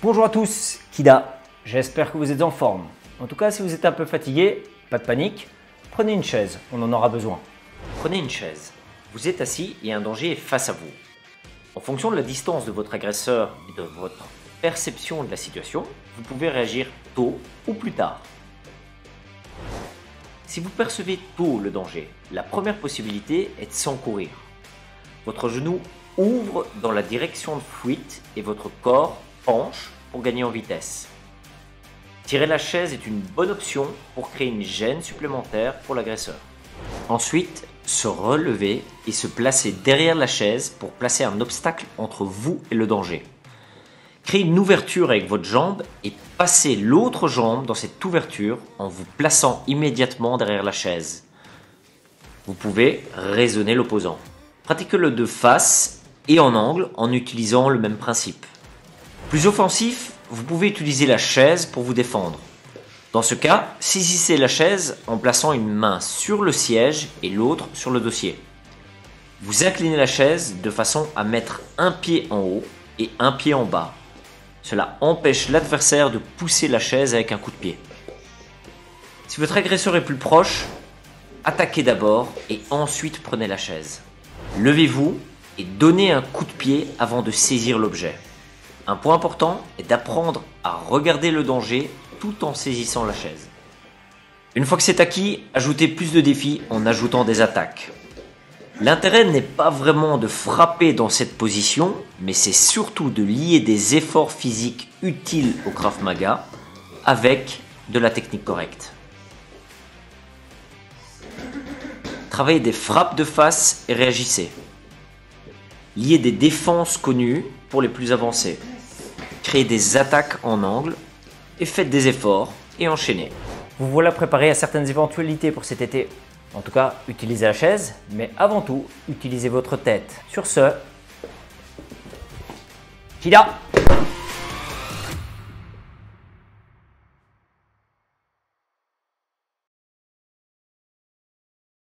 Bonjour à tous, Kida, j'espère que vous êtes en forme. En tout cas, si vous êtes un peu fatigué, pas de panique, prenez une chaise, on en aura besoin. Prenez une chaise. Vous êtes assis et un danger est face à vous. En fonction de la distance de votre agresseur et de votre perception de la situation, vous pouvez réagir tôt ou plus tard. Si vous percevez tôt le danger, la première possibilité est de s'encourir. Votre genou ouvre dans la direction de fuite et votre corps penche pour gagner en vitesse. Tirer la chaise est une bonne option pour créer une gêne supplémentaire pour l'agresseur. Ensuite, se relever et se placer derrière la chaise pour placer un obstacle entre vous et le danger. Créez une ouverture avec votre jambe et passez l'autre jambe dans cette ouverture en vous plaçant immédiatement derrière la chaise. Vous pouvez raisonner l'opposant. Pratiquez-le de face et en angle en utilisant le même principe. Plus offensif, vous pouvez utiliser la chaise pour vous défendre. Dans ce cas, saisissez la chaise en plaçant une main sur le siège et l'autre sur le dossier. Vous inclinez la chaise de façon à mettre un pied en haut et un pied en bas. Cela empêche l'adversaire de pousser la chaise avec un coup de pied. Si votre agresseur est plus proche, attaquez d'abord et ensuite prenez la chaise. Levez-vous et donnez un coup de pied avant de saisir l'objet. Un point important est d'apprendre à regarder le danger tout en saisissant la chaise. Une fois que c'est acquis, ajoutez plus de défis en ajoutant des attaques. L'intérêt n'est pas vraiment de frapper dans cette position, mais c'est surtout de lier des efforts physiques utiles au Krav Maga avec de la technique correcte. Travaillez des frappes de face et réagissez. Liez des défenses connues pour les plus avancés. Créez des attaques en angle et faites des efforts et enchaînez. Vous voilà préparé à certaines éventualités pour cet été. En tout cas, utilisez la chaise, mais avant tout, utilisez votre tête. Sur ce, Kida!